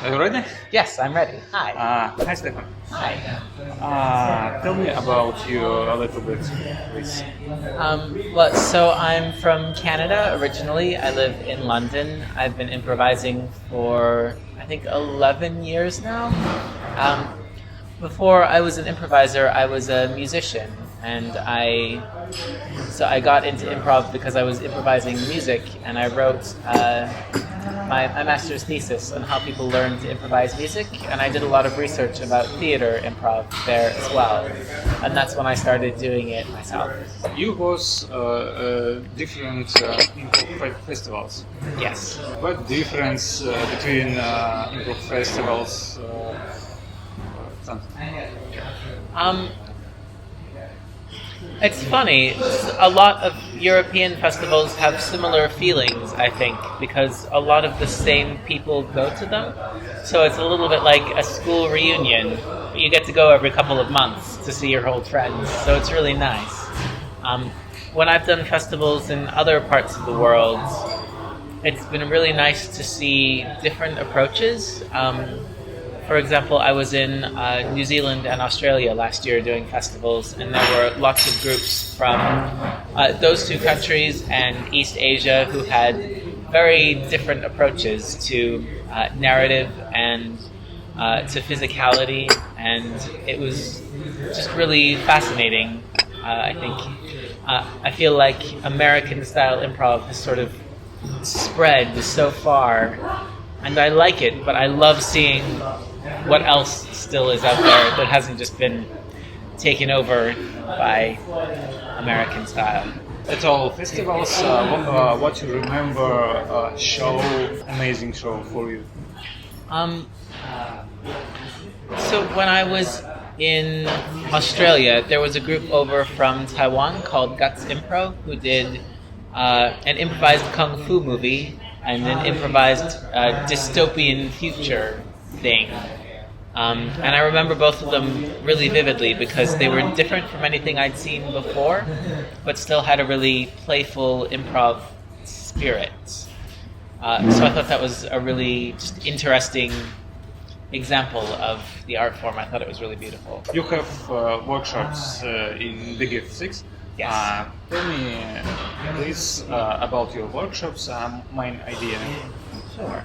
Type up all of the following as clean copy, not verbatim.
Are you ready? Yes, I'm ready. Hi. Hi, Stefan. Hi. Tell me about you a little bit, please. So I'm from Canada originally. I live in London. I've been improvising for, I think, 11 years now. Um, Before I was an improviser, I was a musician, and I got into improv because I was improvising music, and I wrote my master's thesis on how people learn to improvise music, and I did a lot of research about theater improv there as well, and that's when I started doing it myself. You was different improv festivals. Yes. What difference between improv festivals? Um, It's funny. A lot of European festivals have similar feelings, I think, because a lot of the same people go to them. So it's a little bit like a school reunion. But you get to go every couple of months to see your old friends. So it's really nice. When I've done festivals in other parts of the world, it's been really nice to see different approaches. For example, I was in New Zealand and Australia last year doing festivals, and there were lots of groups from those two countries and East Asia who had very different approaches to narrative and to physicality, and it was just really fascinating, I think. I feel like American-style improv has sort of spread so far, and I like it, but I love seeing what else still is out there that hasn't just been taken over by American style. At all festivals, what you remember show, amazing show for you? So when I was in Australia, there was a group over from Taiwan called RUS Improv who did an improvised kung fu movie and an improvised dystopian future thing. And I remember both of them really vividly because they were different from anything I'd seen before, but still had a really playful improv spirit. So I thought that was a really just interesting example of the art form. I thought it was really beautiful. You have workshops in Big F6. Yes. Tell me, please, about your workshops. Main idea. Sure.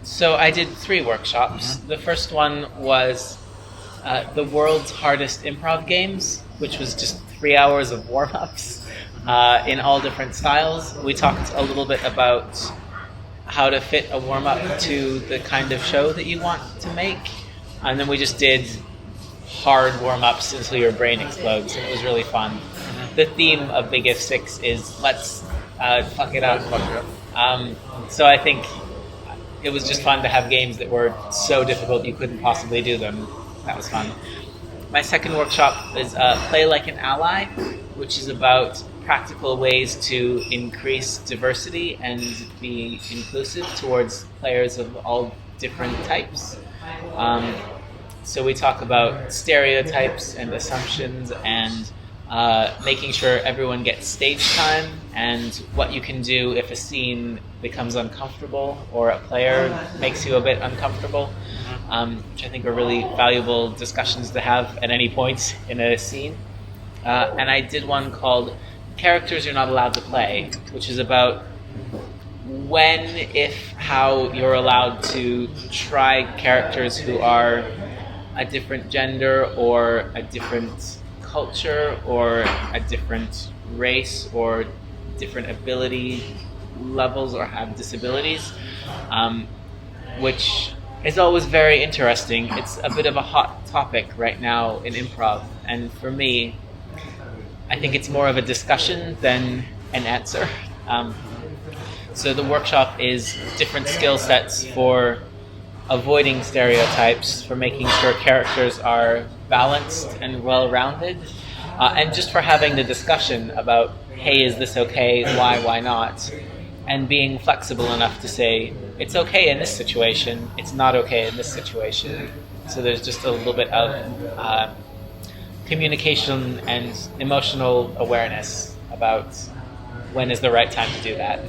So I did 3 workshops. The first one was the world's hardest improv games, which was just 3 hours of warm-ups in all different styles. We talked a little bit about how to fit a warm-up to the kind of show that you want to make. And then we just did hard warm-ups until your brain explodes, and it was really fun. The theme of Big F6 is let's fuck it up. So I think it was just fun to have games that were so difficult you couldn't possibly do them. That was fun. My second workshop is Play Like an Ally, which is about practical ways to increase diversity and be inclusive towards players of all different types. So we talk about stereotypes and assumptions and making sure everyone gets stage time and what you can do if a scene becomes uncomfortable or a player makes you a bit uncomfortable, which I think are really valuable discussions to have at any point in a scene. And I did one called Characters You're Not Allowed to Play, which is about when, if, how you're allowed to try characters who are a different gender or a different culture or a different race or different ability levels or have disabilities, which is always very interesting. It's a bit of a hot topic right now in improv, and for me, I think it's more of a discussion than an answer. So the workshop is different skill sets for avoiding stereotypes, for making sure characters are balanced and well-rounded, and just for having the discussion about, hey, is this okay, why not, and being flexible enough to say, it's okay in this situation, it's not okay in this situation. So there's just a little bit of communication and emotional awareness about when is the right time to do that.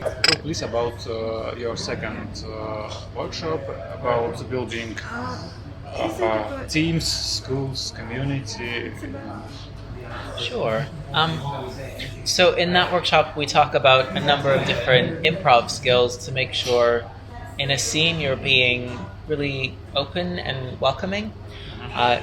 Talk please about your second workshop about building teams, schools, community. Sure. So in that workshop, we talk about a number of different improv skills to make sure in a scene you're being really open and welcoming.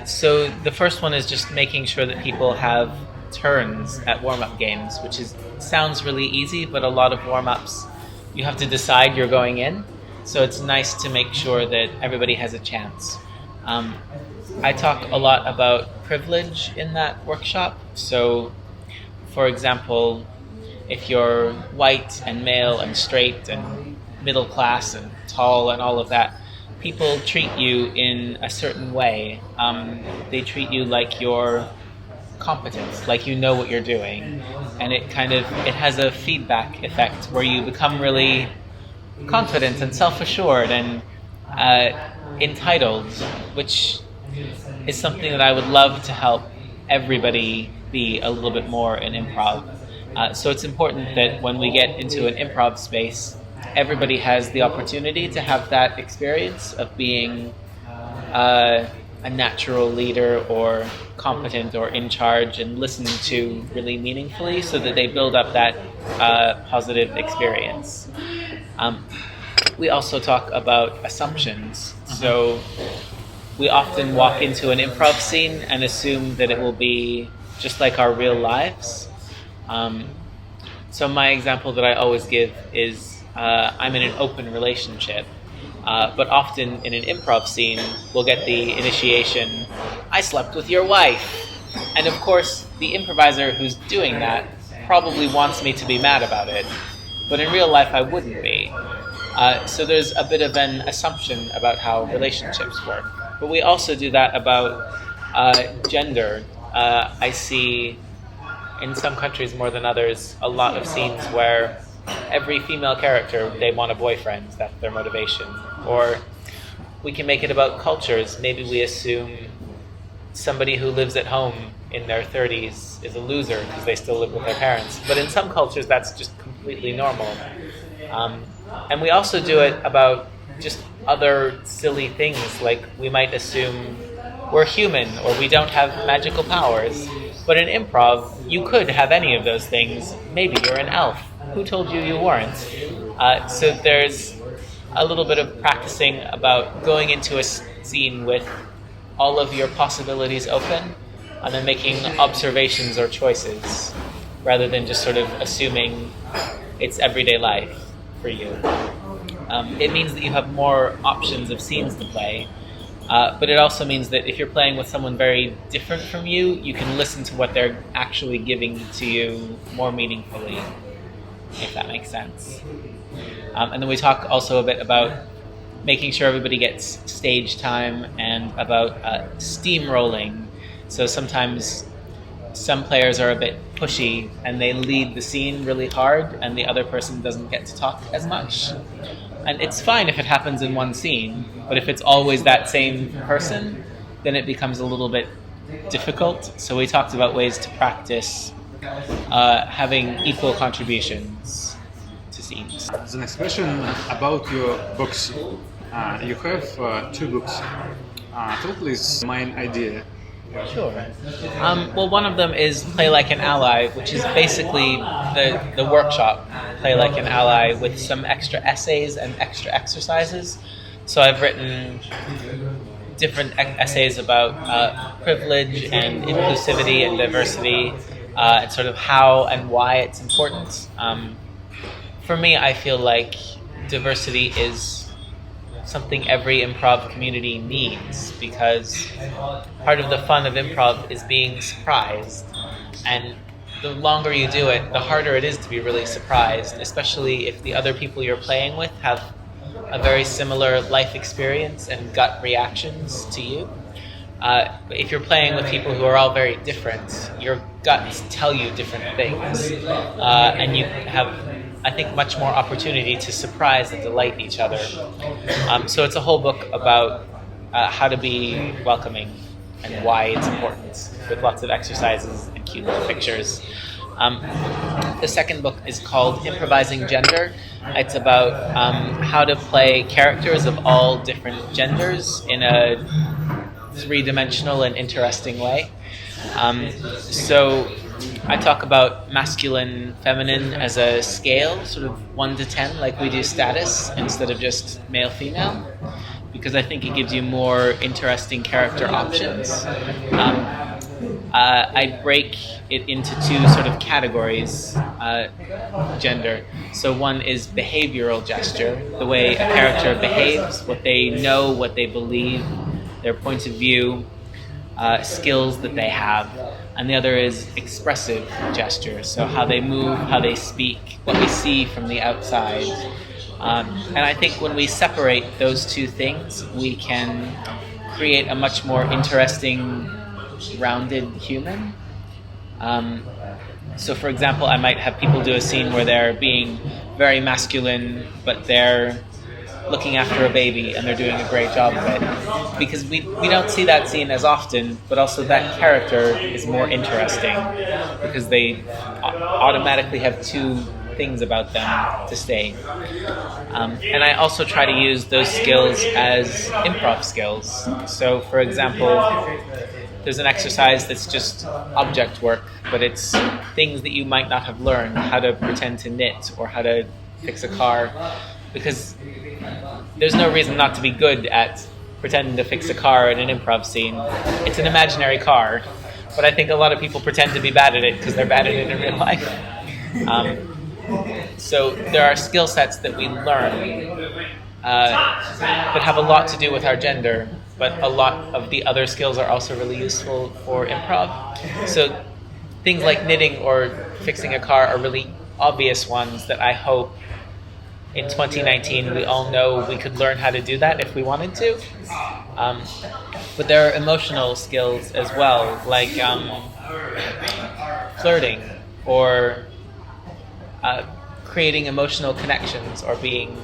So the first one is just making sure that people have turns at warm-up games, which sounds really easy, but a lot of warm-ups you have to decide you're going in. So it's nice to make sure that everybody has a chance. I talk a lot about privilege in that workshop. So, for example, if you're white and male and straight and middle class and tall and all of that, people treat you in a certain way. They treat you like you're competent, like you know what you're doing, and it has a feedback effect where you become really confident and self-assured and entitled, which is something that I would love to help everybody be a little bit more in improv. So it's important that when we get into an improv space, everybody has the opportunity to have that experience of being a natural leader or competent or in charge and listened to really meaningfully so that they build up that positive experience. We also talk about assumptions. So we often walk into an improv scene and assume that it will be just like our real lives. So my example that I always give is I'm in an open relationship, but often in an improv scene we'll get the initiation, I slept with your wife. And of course the improviser who's doing that probably wants me to be mad about it, but in real life I wouldn't be. So there's a bit of an assumption about how relationships work. But we also do that about gender. I see in some countries more than others a lot of scenes where every female character, they want a boyfriend, that's their motivation. Or we can make it about cultures. Maybe we assume somebody who lives at home in their 30s is a loser because they still live with their parents. But in some cultures that's just completely normal. And we also do it about just other silly things, like we might assume we're human or we don't have magical powers. But in improv, you could have any of those things. Maybe you're an elf. Who told you you weren't? So there's a little bit of practicing about going into a scene with all of your possibilities open and then making observations or choices rather than just sort of assuming it's everyday life for you. It means that you have more options of scenes to play, but it also means that if you're playing with someone very different from you, you can listen to what they're actually giving to you more meaningfully, if that makes sense. And then we talk also a bit about making sure everybody gets stage time and about steamrolling. So sometimes some players are a bit pushy and they lead the scene really hard and the other person doesn't get to talk as much. And it's fine if it happens in one scene, but if it's always that same person, then it becomes a little bit difficult. So we talked about ways to practice having equal contributions to scenes. The next question about your books. You have 2 books. Talk please main idea. Sure. Well, one of them is Play Like an Ally, which is basically the workshop Play Like an Ally with some extra essays and extra exercises. So I've written different essays about privilege and inclusivity and diversity and sort of how and why it's important. For me, I feel like diversity is something every improv community needs, because part of the fun of improv is being surprised, and the longer you do it, the harder it is to be really surprised, especially if the other people you're playing with have a very similar life experience and gut reactions to you. If you're playing with people who are all very different, your guts tell you different things, and you have, I think, much more opportunity to surprise and delight each other. So it's a whole book about how to be welcoming and why it's important, with lots of exercises and cute little pictures. Um, the second book is called Improvising Gender. It's about how to play characters of all different genders in a three-dimensional and interesting way. So I talk about masculine, feminine as a scale, sort of 1 to 10, like we do status, instead of just male, female, because I think it gives you more interesting character options. I break it into two sort of categories, gender. So one is behavioral gesture, the way a character behaves, what they know, what they believe, their point of view, skills that they have. And the other is expressive gesture, so how they move, how they speak, what we see from the outside. And I think when we separate those two things, we can create a much more interesting, rounded human. So for example, I might have people do a scene where they're being very masculine, but they're looking after a baby and they're doing a great job of it. Because we don't see that scene as often, but also that character is more interesting because they automatically have two things about them to stay. And I also try to use those skills as improv skills. So for example, there's an exercise that's just object work, but it's things that you might not have learned, how to pretend to knit or how to fix a car, because there's no reason not to be good at pretending to fix a car in an improv scene. It's an imaginary car, but I think a lot of people pretend to be bad at it because they're bad at it in real life. So there are skill sets that we learn that have a lot to do with our gender, but a lot of the other skills are also really useful for improv. So things like knitting or fixing a car are really obvious ones that I hope in 2019 we all know we could learn how to do that if we wanted to. But there are emotional skills as well, like flirting or creating emotional connections, or being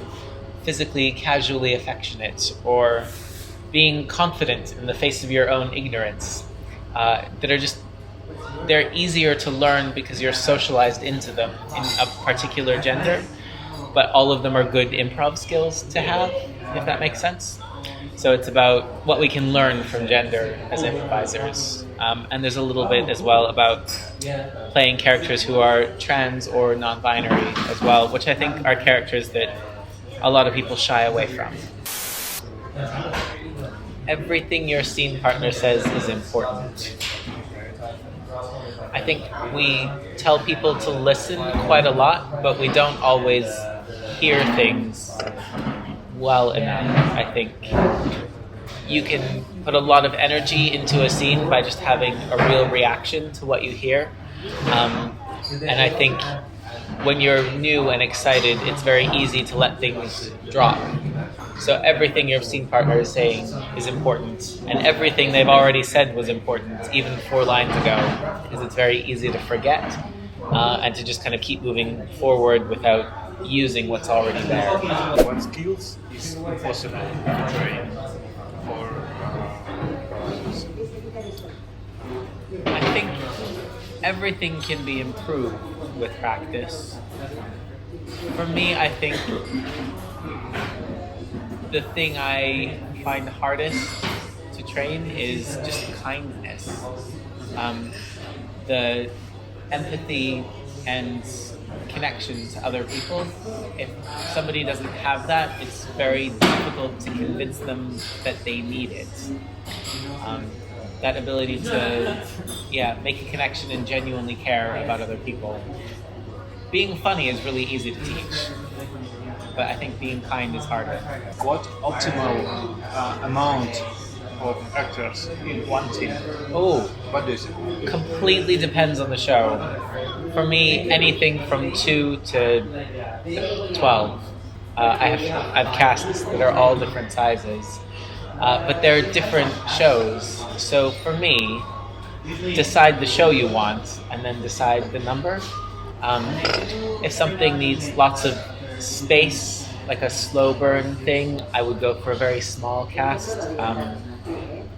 physically, casually affectionate, or being confident in the face of your own ignorance, that are just, they're easier to learn because you're socialized into them in a particular gender, but all of them are good improv skills to have, if that makes sense. So it's about what we can learn from gender as improvisers. And there's a little bit as well about playing characters who are trans or non-binary as well, which I think are characters that a lot of people shy away from. Everything your scene partner says is important. I think we tell people to listen quite a lot, but we don't always hear things well enough, I think. You can put a lot of energy into a scene by just having a real reaction to what you hear. And I think when you're new and excited, it's very easy to let things drop. So everything your scene partner is saying is important, and everything they've already said was important, even 4 lines ago, because it's very easy to forget and to just kind of keep moving forward without using what's already there. What skills is impossible to train for? I think everything can be improved with practice. For me, I think the thing I find hardest to train is just kindness. The empathy and connection to other people. If somebody doesn't have that, it's very difficult to convince them that they need it. That ability to make a connection and genuinely care about other people. Being funny is really easy to teach, but I think being kind is harder. What optimal amount of actors in one team? Oh, What do you think? completely depends on the show. For me, anything from 2 to 12. I've casts that are all different sizes, but they're different shows. So for me, decide the show you want and then decide the number. If something needs lots of space, like a slow burn thing, I would go for a very small cast.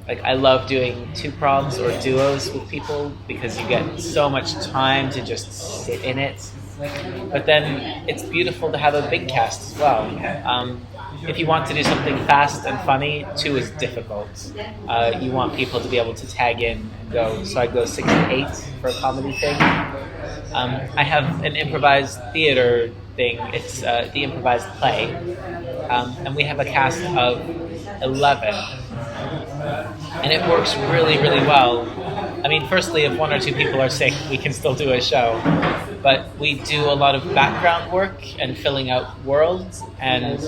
Like I love doing two provs or duos with people because you get so much time to just sit in it. But then it's beautiful to have a big cast as well. If you want to do something fast and funny, two is difficult. You want people to be able to tag in and go. So I go 6 to 8 for a comedy thing. I have an improvised theater thing. It's the improvised play, and we have a cast of 11, and it works really, really well. I mean, firstly, if 1 or 2 people are sick, we can still do a show. But we do a lot of background work and filling out worlds, and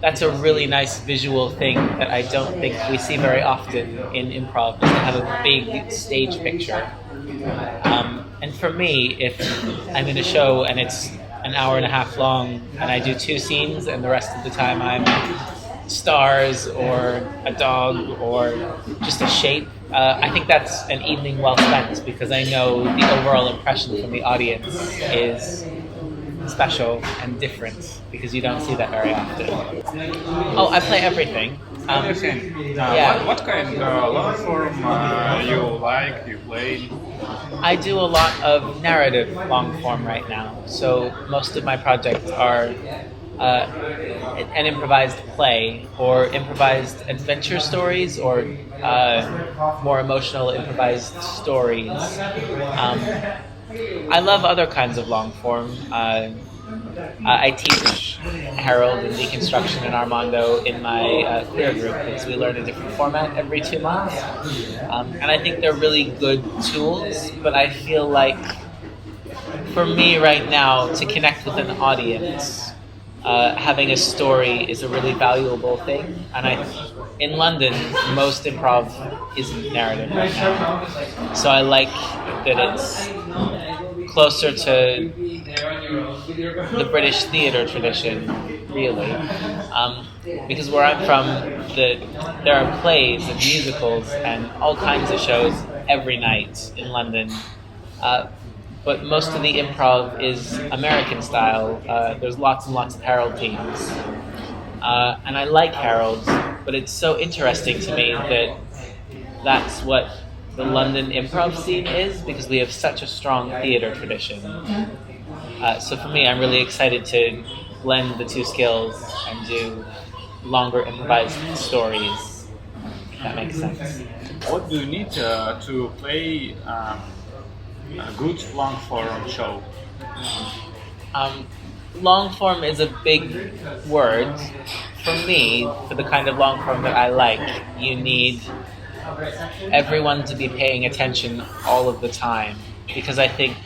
that's a really nice visual thing that I don't think we see very often in improv, is to have a big stage picture. And for me, if I'm in a show and it's an hour and a half long and I do 2 scenes and the rest of the time I'm stars or a dog or just a shape, I think that's an evening well spent, because I know the overall impression from the audience is special and different, because you don't see that very often. Oh, I play everything. Yeah. What kind of long form you play? I do a lot of narrative long form right now. So most of my projects are an improvised play or improvised adventure stories or more emotional improvised stories. I love other kinds of long form. I teach Harold and Deconstruction and Armando in my queer group, because we learn a different format every 2 months. And I think they're really good tools, but I feel like for me right now, to connect with an audience, having a story is a really valuable thing. And in London, most improv isn't narrative right now. So I like that it's closer to the British theatre tradition, really. Because where I'm from, there are plays and musicals and all kinds of shows every night in London. But most of the improv is American style. There's lots and lots of Harold teams. And I like Harold, but it's so interesting to me that that's what the London improv scene is, because we have such a strong theatre tradition. So for me, I'm really excited to blend the 2 skills and do longer improvised stories, if that makes sense. What do you need to play a good long form show? Long form is a big word. For me, for the kind of long form that I like, you need everyone to be paying attention all of the time, because I think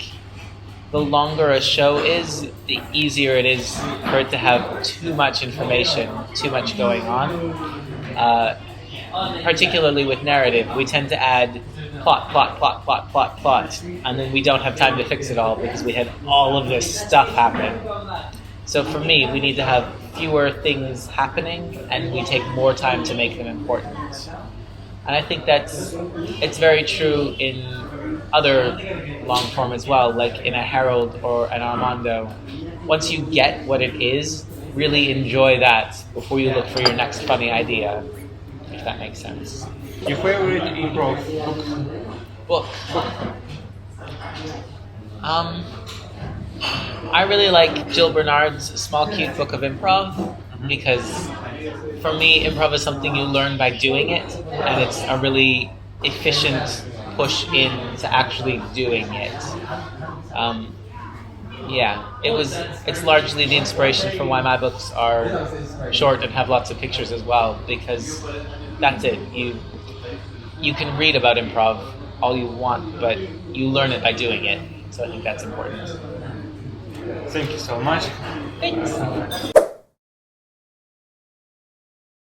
the longer a show is, the easier it is for it to have too much information, too much going on. Particularly with narrative, we tend to add plot, and then we don't have time to fix it all because we had all of this stuff happen. So for me, we need to have fewer things happening, and we take more time to make them important. And I think it's very true in other long form as well, like in a Harold or an Armando. Once you get what it is, really enjoy that before you look for your next funny idea, if that makes sense. Your favorite improv book? I really like Jill Bernard's Small Cute Book of Improv, because for me, improv is something you learn by doing it, and it's a really efficient push into actually doing it. It's largely the inspiration for why my books are short and have lots of pictures as well, because that's it. You can read about improv all you want, but you learn it by doing it. So I think that's important. Thank you so much. Thanks.